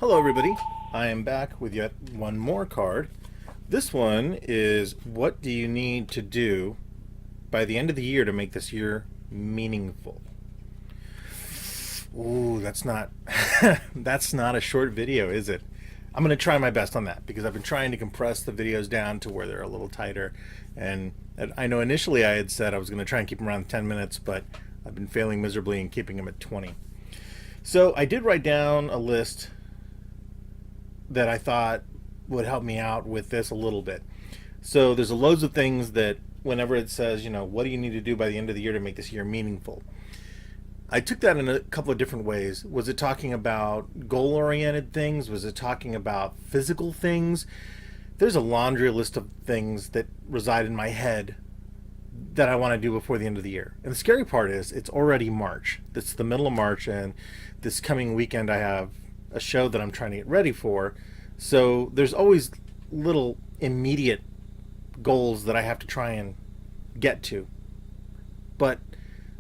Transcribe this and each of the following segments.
Hello everybody, I am back with yet one more card. This one is what do you need to do by the end of the year to make this year meaningful? Ooh, that's not that's not a short video, is it? I'm going to try my best on that because I've been trying to compress the videos down to where they're a little tighter. And I know initially I had said I was going to try and keep them around 10 minutes, but I've been failing miserably in keeping them at 20. So I did write down a list that I thought would help me out with this a little bit. So there's loads of things that whenever it says, what do you need to do by the end of the year to make this year meaningful? I took that in a couple of different ways. Was it talking about goal-oriented things? Was it talking about physical things? There's a laundry list of things that reside in my head that I want to do before the end of the year. And the scary part is it's already March. It's the middle of March, and this coming weekend I have a show that I'm trying to get ready for. So there's always little immediate goals that I have to try and get to. But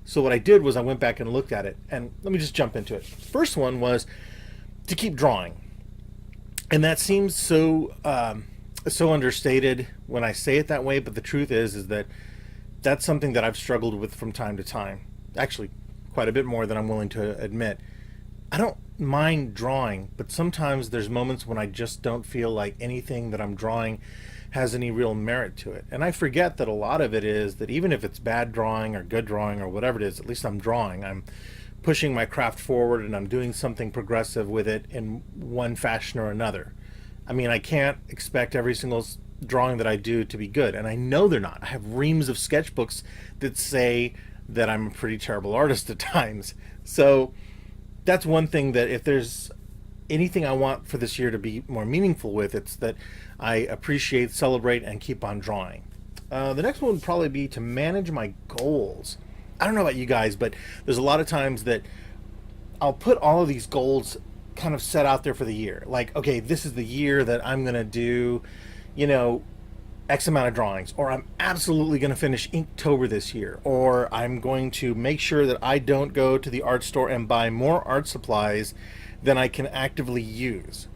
so what I did was I went back and looked at it, and let me just jump into it. First one was to keep drawing. And that seems so understated when I say it that way, but the truth is that that's something that I've struggled with from time to time. Actually, quite a bit more than I'm willing to admit. I don't mind drawing, but sometimes there's moments when I just don't feel like anything that I'm drawing has any real merit to it. And I forget that a lot of it is that even if it's bad drawing or good drawing or whatever it is, at least I'm drawing. I'm pushing my craft forward and I'm doing something progressive with it in one fashion or another. I mean, I can't expect every single drawing that I do to be good, and I know they're not. I have reams of sketchbooks that say that I'm a pretty terrible artist at times. So that's one thing that if there's anything I want for this year to be more meaningful with, it's that I appreciate, celebrate, and keep on drawing. The next one would probably be to manage my goals. I don't know about you guys, but there's a lot of times that I'll put all of these goals kind of set out there for the year. Like, okay, this is the year that I'm going to do, X amount of drawings, or I'm absolutely going to finish Inktober this year, or I'm going to make sure that I don't go to the art store and buy more art supplies than I can actively use.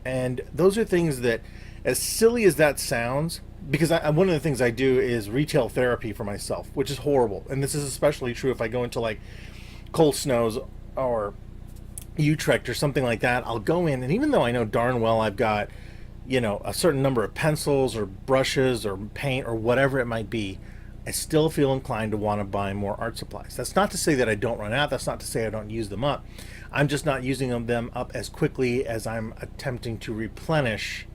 And those are things that, as silly as that sounds, because one of the things I do is retail therapy for myself, which is horrible. And this is especially true if I go into like Cold Snows or Utrecht or something like that. I'll go in, and even though I know darn well I've got a certain number of pencils or brushes or paint or whatever it might be, I still feel inclined to want to buy more art supplies. That's not to say that I don't run out. That's not to say I don't use them up. I'm just not using them up as quickly as I'm attempting to replenish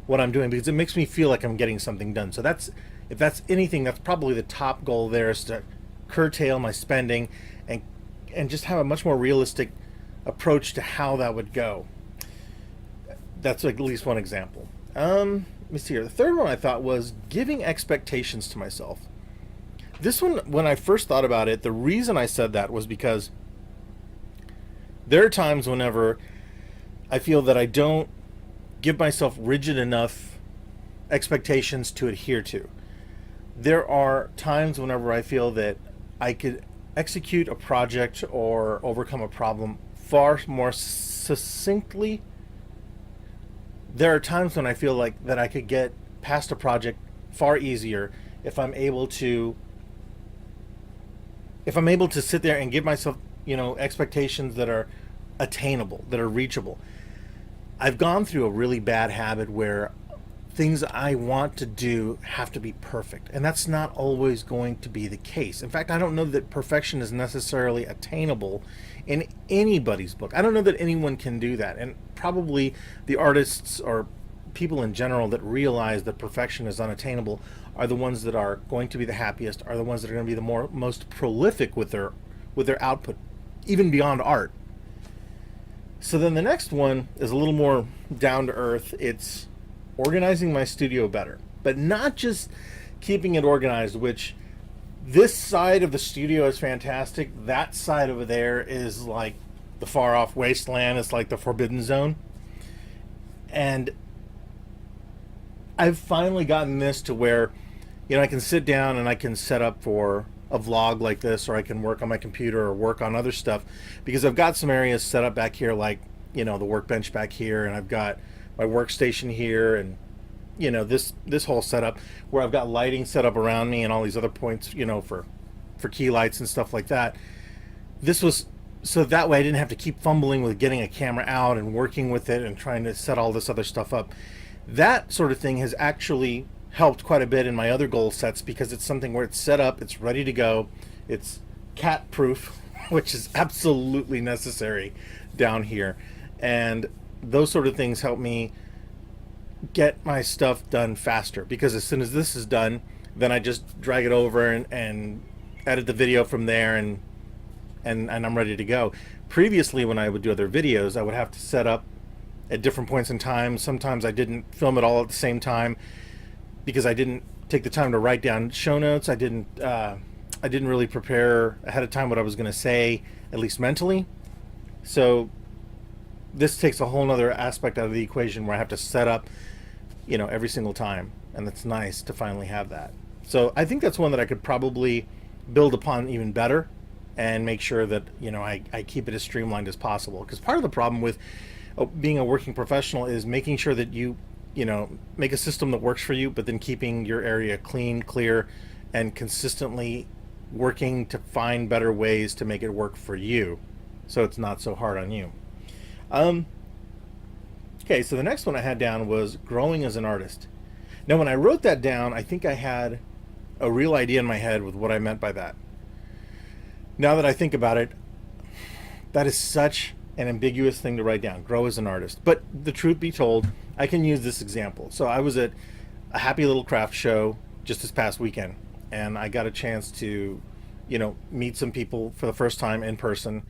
what I'm doing, because it makes me feel like I'm getting something done. So if that's anything, that's probably the top goal there, is to curtail my spending and just have a much more realistic approach to how that would go. That's at least one example. Let me see here. The third one I thought was giving expectations to myself. This one, when I first thought about it, the reason I said that was because there are times whenever I feel that I don't give myself rigid enough expectations to adhere to. There are times whenever I feel that I could execute a project or overcome a problem far more succinctly. There are times when I feel like that I could get past a project far easier if I'm able to sit there and give myself, expectations that are attainable, that are reachable. I've gone through a really bad habit where things I want to do have to be perfect, and that's not always going to be the case. In fact, I don't know that perfection is necessarily attainable in anybody's book. I don't know that anyone can do that, and probably the artists or people in general that realize that perfection is unattainable are the ones that are going to be the happiest, are the ones that are going to be the most prolific with their output, even beyond art. So then the next one is a little more down to earth. It's organizing my studio better, but not just keeping it organized, which this side of the studio is fantastic. That side over there is like the far off wasteland. It's like the forbidden zone. And I've finally gotten this to where, I can sit down and I can set up for a vlog like this, or I can work on my computer or work on other stuff, because I've got some areas set up back here, like the workbench back here, and I've got my workstation here, and this whole setup where I've got lighting set up around me and all these other points, for key lights and stuff like that. This was so that way I didn't have to keep fumbling with getting a camera out and working with it and trying to set all this other stuff up. That sort of thing has actually helped quite a bit in my other goal sets, because it's something where it's set up, it's ready to go, it's cat proof, which is absolutely necessary down here. And those sort of things help me get my stuff done faster, because as soon as this is done, then I just drag it over and edit the video from there, and I'm ready to go. Previously, when I would do other videos, I would have to set up at different points in time. Sometimes I didn't film it all at the same time because I didn't take the time to write down show notes. I didn't really prepare ahead of time what I was going to say, at least mentally. So this takes a whole nother aspect out of the equation where I have to set up, every single time, and it's nice to finally have that. So I think that's one that I could probably build upon even better, and make sure that I keep it as streamlined as possible. Because part of the problem with being a working professional is making sure that you make a system that works for you, but then keeping your area clean, clear, and consistently working to find better ways to make it work for you, so it's not so hard on you. Okay, so the next one I had down was growing as an artist. Now, when I wrote that down, I think I had a real idea in my head with what I meant by that. Now that I think about it, that is such an ambiguous thing to write down, grow as an artist. But the truth be told, I can use this example. So I was at a Happy Little Craft show just this past weekend, and I got a chance to, meet some people for the first time in person,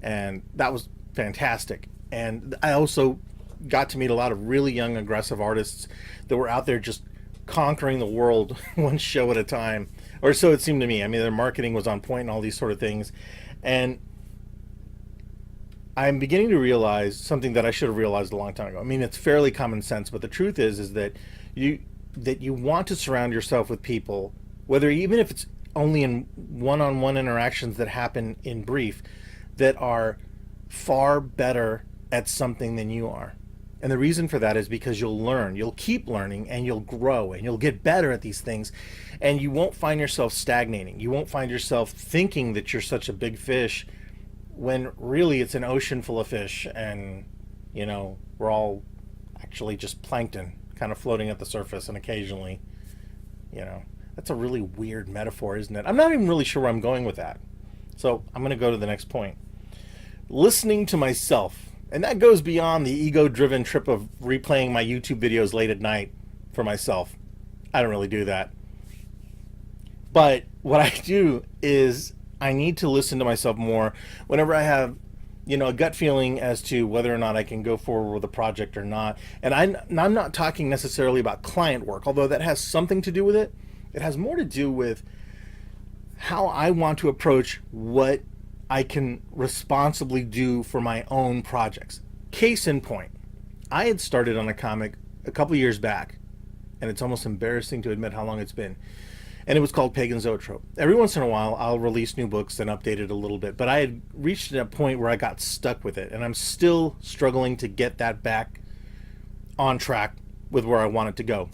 and that was fantastic. And I also got to meet a lot of really young, aggressive artists that were out there just conquering the world one show at a time, or so it seemed to me. I mean, their marketing was on point and all these sort of things. And I'm beginning to realize something that I should have realized a long time ago. I mean, it's fairly common sense, but the truth is that you want to surround yourself with people, whether even if it's only in one-on-one interactions that happen in brief, that are far better at something than you are. And the reason for that is because you'll learn, you'll keep learning, and you'll grow, and you'll get better at these things, and you won't find yourself stagnating. You won't find yourself thinking that you're such a big fish when really it's an ocean full of fish, and we're all actually just plankton kind of floating at the surface, and occasionally, that's a really weird metaphor, isn't it? I'm not even really sure where I'm going with that. So I'm going to go to the next point. Listening to myself. And that goes beyond the ego-driven trip of replaying my YouTube videos late at night for myself. I don't really do that. But what I do is I need to listen to myself more whenever I have, a gut feeling as to whether or not I can go forward with a project or not. And I'm not talking necessarily about client work, although that has something to do with it. It has more to do with how I want to approach what I can responsibly do for my own projects. Case in point, I had started on a comic a couple years back, and it's almost embarrassing to admit how long it's been. And it was called Pagan Zoetrope. Every once in a while, I'll release new books and update it a little bit, but I had reached a point where I got stuck with it, and I'm still struggling to get that back on track with where I want it to go.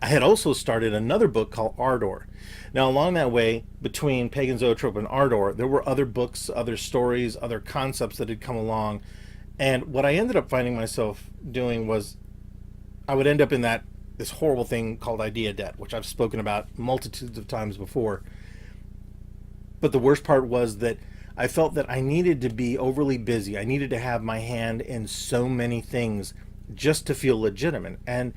I had also started another book called Ardor. Now, along that way, between Pagan Zoetrope and Ardor, there were other books, other stories, other concepts that had come along. And what I ended up finding myself doing was I would end up in this horrible thing called idea debt, which I've spoken about multitudes of times before. But the worst part was that I felt that I needed to be overly busy. I needed to have my hand in so many things just to feel legitimate. And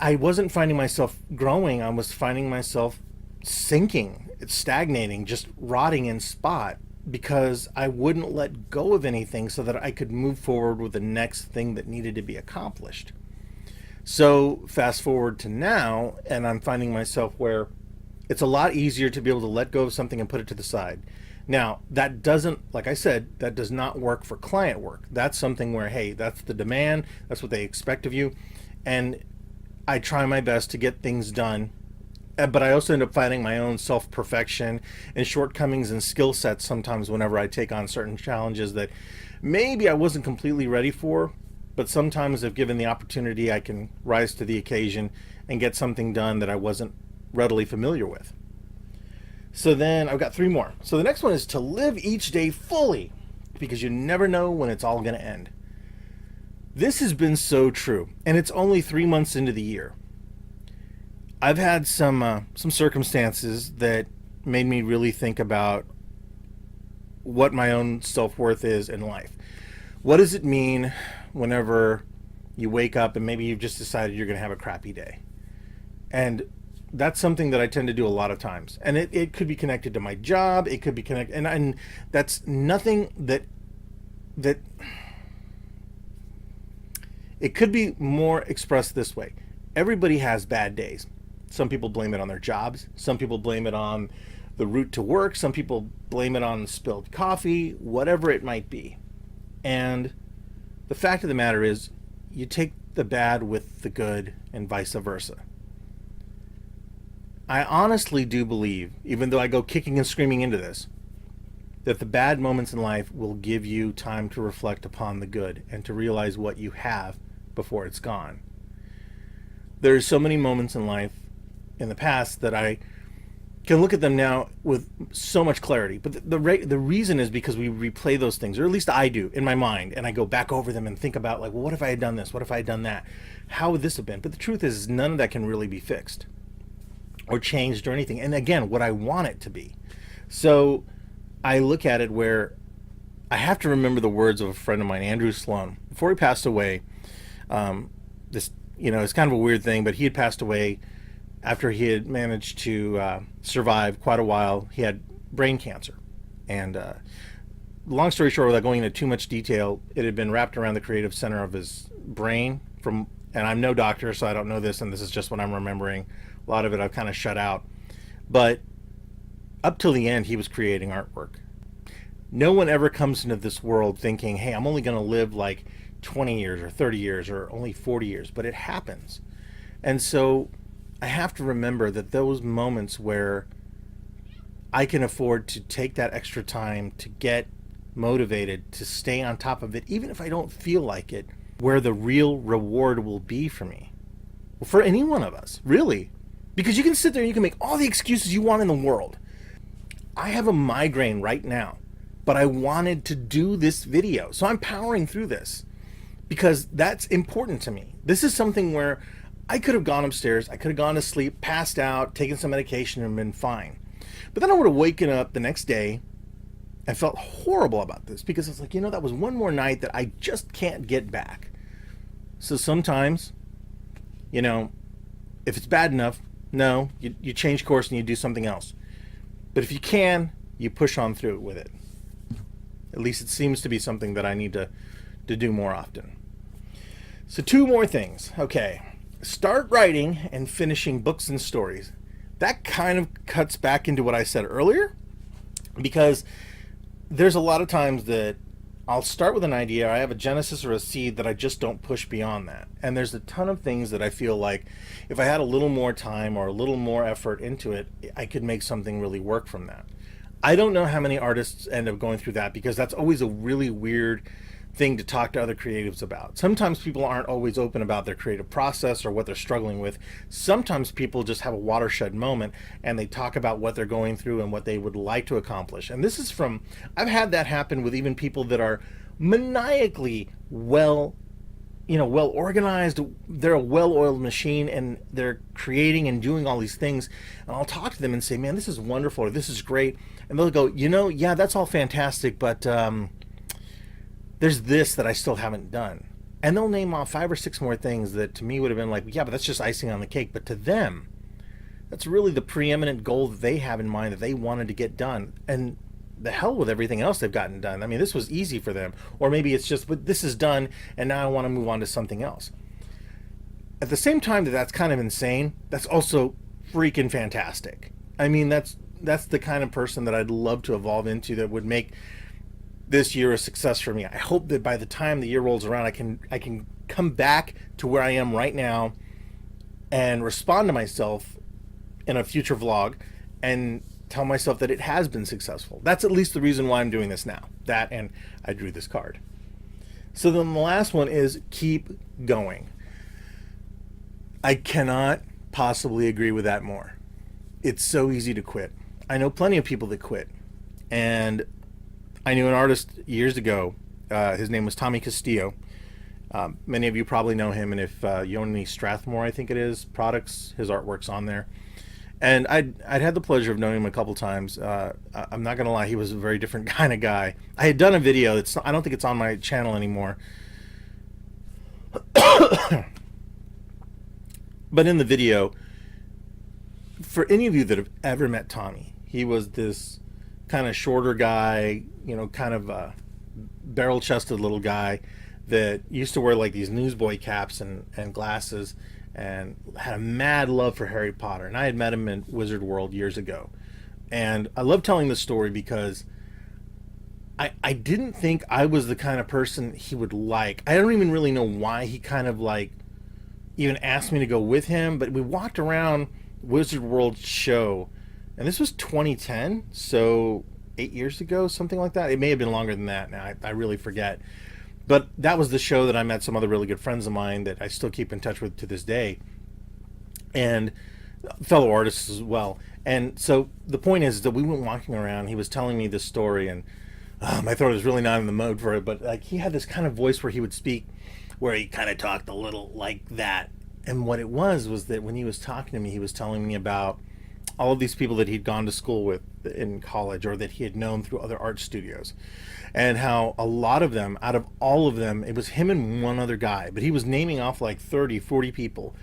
I wasn't finding myself growing. I was finding myself sinking, stagnating, just rotting in spot, because I wouldn't let go of anything so that I could move forward with the next thing that needed to be accomplished. So fast forward to now, and I'm finding myself where it's a lot easier to be able to let go of something and put it to the side. Now, that doesn't, like I said, that does not work for client work. That's something where, hey, that's the demand, that's what they expect of you. And I try my best to get things done but I also end up finding my own self-perfection and shortcomings and skill sets sometimes whenever I take on certain challenges that maybe I wasn't completely ready for, but sometimes if given the opportunity, I can rise to the occasion and get something done that I wasn't readily familiar with. So then I've got three more. So the next one is to live each day fully, because you never know when it's all going to end. This has been so true, and it's only 3 months into the year. I've had some circumstances that made me really think about what my own self-worth is in life. What does it mean whenever you wake up and maybe you've just decided you're going to have a crappy day? And that's something that I tend to do a lot of times. And it could be connected to my job. It could be connected. And that's nothing that it could be more expressed this way. Everybody has bad days. Some people blame it on their jobs. Some people blame it on the route to work. Some people blame it on spilled coffee, whatever it might be. And the fact of the matter is, you take the bad with the good and vice versa. I honestly do believe, even though I go kicking and screaming into this, that the bad moments in life will give you time to reflect upon the good and to realize what you have before it's gone. There's so many moments in life in the past that I can look at them now with so much clarity. But the reason is because we replay those things, or at least I do in my mind, and I go back over them and think about, like, well, what if I had done this? What if I had done that? How would this have been? But the truth is, none of that can really be fixed or changed or anything. And again, what I want it to be. So I look at it where I have to remember the words of a friend of mine, Andrew Sloan. Before he passed away, this, it's kind of a weird thing, but he had passed away after he had managed to survive quite a while. He had brain cancer. And long story short, without going into too much detail, it had been wrapped around the creative center of his brain. And I'm no doctor, so I don't know this, and this is just what I'm remembering. A lot of it I've kind of shut out. But up till the end, he was creating artwork. No one ever comes into this world thinking, hey, I'm only going to live like 20 years or 30 years or only 40 years, but it happens. And so I have to remember that those moments where I can afford to take that extra time to get motivated, to stay on top of it, even if I don't feel like it, where the real reward will be for me. Well, for any one of us, really. Because you can sit there and you can make all the excuses you want in the world. I have a migraine right now, but I wanted to do this video. So I'm powering through this because that's important to me. This is something where I could have gone upstairs, I could have gone to sleep, passed out, taken some medication and been fine. But then I would have woken up the next day and felt horrible about this because it's like, that was one more night that I just can't get back. So sometimes, if it's bad enough, no, you change course and you do something else. But if you can, you push on through it with it. At least it seems to be something that I need to do more often. So 2 more things. Okay. Start writing and finishing books and stories. That kind of cuts back into what I said earlier, because there's a lot of times that I'll start with an idea, I have a genesis or a seed that I just don't push beyond that. And there's a ton of things that I feel like if I had a little more time or a little more effort into it, I could make something really work from that. I don't know how many artists end up going through that, because that's always a really weird thing to talk to other creatives about. Sometimes people aren't always open about their creative process or what they're struggling with. Sometimes people just have a watershed moment and they talk about what they're going through and what they would like to accomplish. And this is I've had that happen with even people that are maniacally well organized. They're a well-oiled machine and they're creating and doing all these things. And I'll talk to them and say, man, this is wonderful, or this is great. And they'll go, yeah, that's all fantastic, but there's this that I still haven't done. And they'll name off 5 or 6 more things that to me would have been like, yeah, but that's just icing on the cake. But to them, that's really the preeminent goal that they have in mind that they wanted to get done. And the hell with everything else they've gotten done. I mean, this was easy for them. Or maybe it's just, but this is done and now I want to move on to something else. At the same time that's kind of insane, that's also freaking fantastic. I mean, that's the kind of person that I'd love to evolve into, that would make this year a success for me. I hope that by the time the year rolls around, I can come back to where I am right now and respond to myself in a future vlog and tell myself that it has been successful. That's at least the reason why I'm doing this now. That, and I drew this card. So then the last one is keep going. I cannot possibly agree with that more. It's so easy to quit. I know plenty of people that quit. And I knew an artist years ago. His name was Tommy Castillo. Many of you probably know him, and if you own any Strathmore, I think it is, products, his artwork's on there. And I'd had the pleasure of knowing him a couple times. I'm not going to lie, he was a very different kind of guy. I had done a video, I don't think it's on my channel anymore. But in the video, for any of you that have ever met Tommy, he was this kind of shorter guy, you know, kind of a barrel-chested little guy that used to wear like these newsboy caps and glasses, and had a mad love for Harry Potter. And I had met him in Wizard World years ago. And I love telling this story because I didn't think I was the kind of person he would like. I don't even really know why he kind of like even asked me to go with him, but we walked around Wizard World show, and this was 2010, so 8 years ago, something like that. It may have been longer than that now. I really forget. But that was the show that I met some other really good friends of mine that I still keep in touch with to this day, and fellow artists as well. And so the point is that we went walking around. He was telling me this story, and my throat is really not in the mode for it. But like, he had this kind of voice where he would speak, where he kind of talked a little like that. And what it was that when he was talking to me, he was telling me about all of these people that he'd gone to school with in college, or that he had known through other art studios, and how a lot of them, out of all of them, it was him and one other guy, but he was naming off like 30, 40 people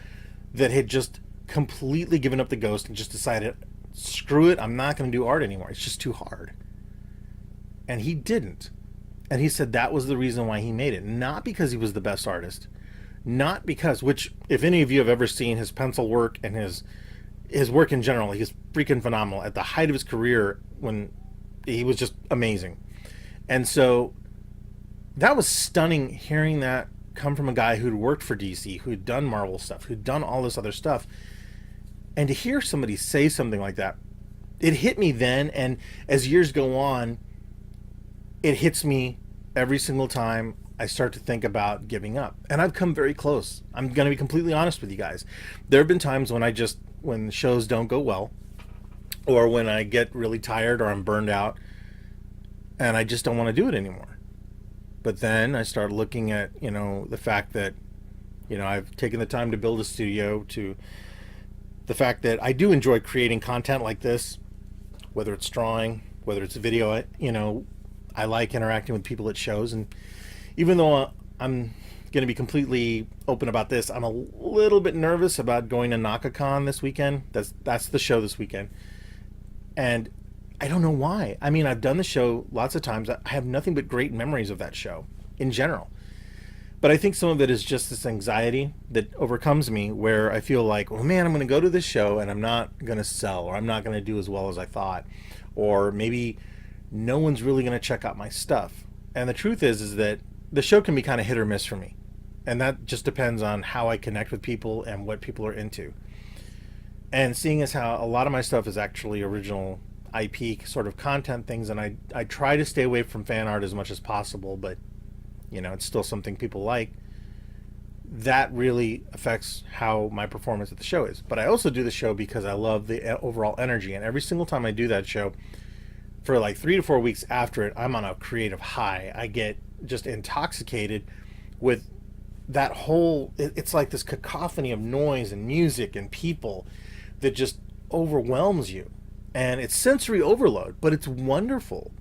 that had just completely given up the ghost and just decided, screw it, I'm not going to do art anymore. It's just too hard. And he didn't. And he said that was the reason why he made it. Not because he was the best artist. Not because, which, if any of you have ever seen his pencil work and his work in general, he's freaking phenomenal. At the height of his career, when he was just amazing. And so that was stunning, hearing that come from a guy who'd worked for DC, who'd done Marvel stuff, who'd done all this other stuff. And to hear somebody say something like that, it hit me then. And as years go on, it hits me every single time I start to think about giving up. And I've come very close. I'm going to be completely honest with you guys. There have been times when shows don't go well, or when I get really tired or I'm burned out, and I just don't want to do it anymore. But then I start looking at, you know, the fact that, you know, I've taken the time to build a studio, to the fact that I do enjoy creating content like this, whether it's drawing, whether it's video. You know, I like interacting with people at shows. And even though I'm going to be completely open about this, I'm a little bit nervous about going to NakaKon this weekend. That's the show this weekend. And I don't know why. I mean, I've done the show lots of times. I have nothing but great memories of that show in general. But I think some of it is just this anxiety that overcomes me, where I feel like, oh man, I'm going to go to this show and I'm not going to sell, or I'm not going to do as well as I thought, or maybe no one's really going to check out my stuff. And the truth is that the show can be kind of hit or miss for me. And that just depends on how I connect with people and what people are into. And seeing as how a lot of my stuff is actually original IP sort of content things, and I try to stay away from fan art as much as possible, but you know, it's still something people like. That really affects how my performance at the show is. But I also do the show because I love the overall energy, and every single time I do that show, for like 3 to 4 weeks after it, I'm on a creative high. I get just intoxicated with that whole, it's like this cacophony of noise and music and people that just overwhelms you. And it's sensory overload, but it's wonderful.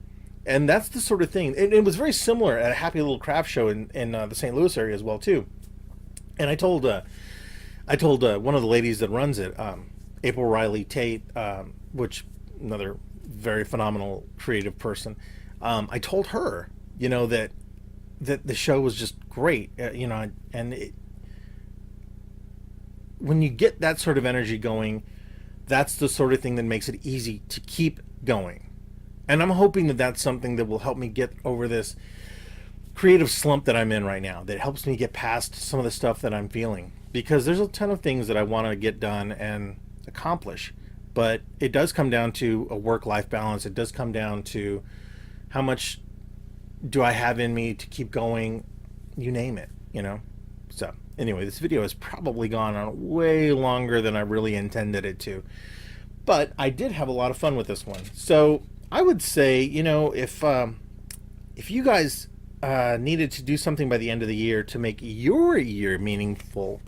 And that's the sort of thing. It was very similar at a Happy Little Craft show in the St. Louis area as well too. And I told one of the ladies that runs it, April Riley Tate, which another very phenomenal creative person. I told her, you know, that the show was just great, you know, and when you get that sort of energy going, that's the sort of thing that makes it easy to keep going. And I'm hoping that that's something that will help me get over this creative slump that I'm in right now, that helps me get past some of the stuff that I'm feeling. Because there's a ton of things that I want to get done and accomplish. but it does come down to a work-life balance. It does come down to how much do I have in me to keep going, you name it, you know? So anyway, this video has probably gone on way longer than I really intended it to, but I did have a lot of fun with this one. So I would say, you know, if you guys needed to do something by the end of the year to make your year meaningful,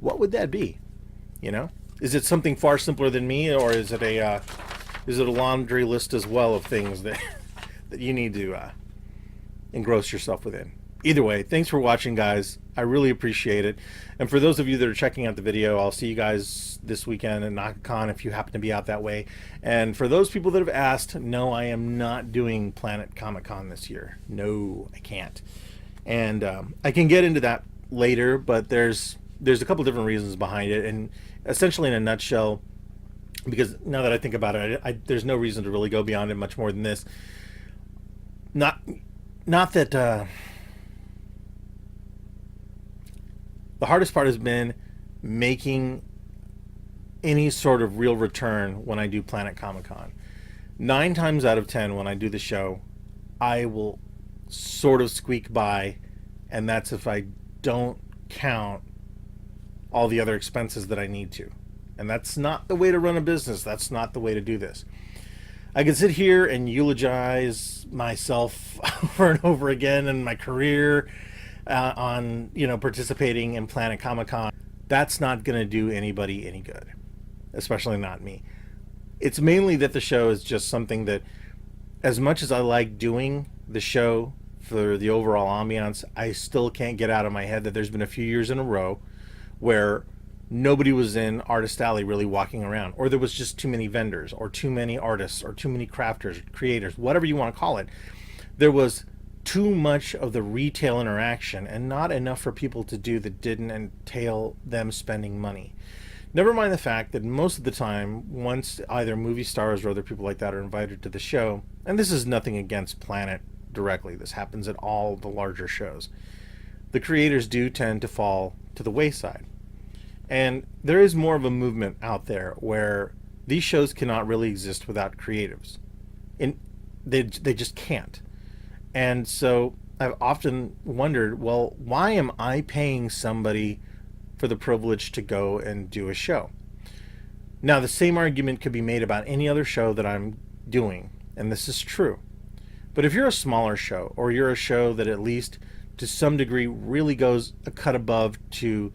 what would that be? You know, is it something far simpler than me, or is it a laundry list as well of things that that you need to engross yourself within? Either way, thanks for watching, guys. I really appreciate it. And for those of you that are checking out the video, I'll see you guys this weekend at NakaKon if you happen to be out that way. And for those people that have asked, no, I am not doing Planet Comic-Con this year. No, I can't. And I can get into that later, but there's a couple different reasons behind it. And essentially, in a nutshell, because now that I think about it, there's no reason to really go beyond it much more than this. Not that... The hardest part has been making any sort of real return when I do Planet Comic-Con. 9 times out of 10 when I do the show, I will sort of squeak by, and that's if I don't count all the other expenses that I need to. And that's not the way to run a business. That's not the way to do this. I can sit here and eulogize myself over and over again in my career, on, you know, participating in Planet Comic-Con. That's not going to do anybody any good, especially not me. It's mainly that the show is just something that, as much as I like doing the show for the overall ambiance, I still can't get out of my head that there's been a few years in a row where nobody was in Artist Alley really walking around, or there was just too many vendors, or too many artists, or too many crafters, creators, whatever you want to call it. There was too much of the retail interaction and not enough for people to do that didn't entail them spending money. Never mind the fact that most of the time, once either movie stars or other people like that are invited to the show, and this is nothing against Planet directly, this happens at all the larger shows, the creators do tend to fall to the wayside. And there is more of a movement out there where these shows cannot really exist without creatives. And they just can't. And so I've often wondered, well, why am I paying somebody for the privilege to go and do a show? Now, the same argument could be made about any other show that I'm doing, and this is true. But if you're a smaller show, or you're a show that at least to some degree really goes a cut above to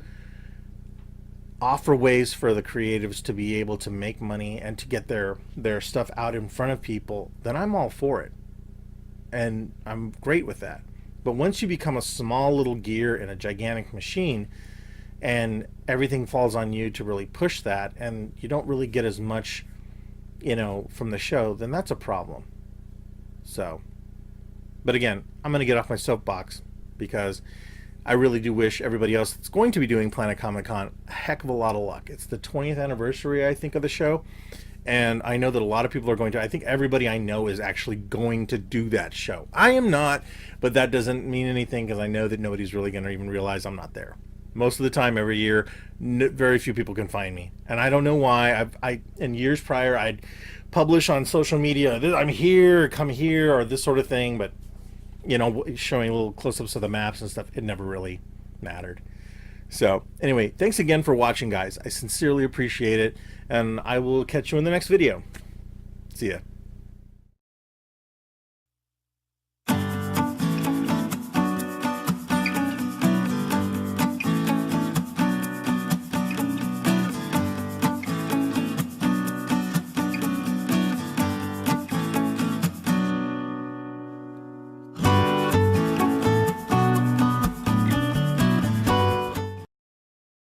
offer ways for the creatives to be able to make money and to get their stuff out in front of people, then I'm all for it. And I'm great with that. But once you become a small little gear in a gigantic machine, and everything falls on you to really push that, and you don't really get as much, you know, from the show, then that's a problem. So, but again, I'm going to get off my soapbox, because I really do wish everybody else that's going to be doing Planet Comic-Con a heck of a lot of luck. It's the 20th anniversary, I think, of the show. And I know that a lot of people are going to. I think everybody I know is actually going to do that show. I am not, but that doesn't mean anything, because I know that nobody's really going to even realize I'm not there. Most of the time, every year, very few people can find me, and I don't know why. In years prior, I'd publish on social media, I'm here, come here, or this sort of thing, but you know, showing little close-ups of the maps and stuff, it never really mattered. So anyway, thanks again for watching, guys. I sincerely appreciate it, and I will catch you in the next video. See ya.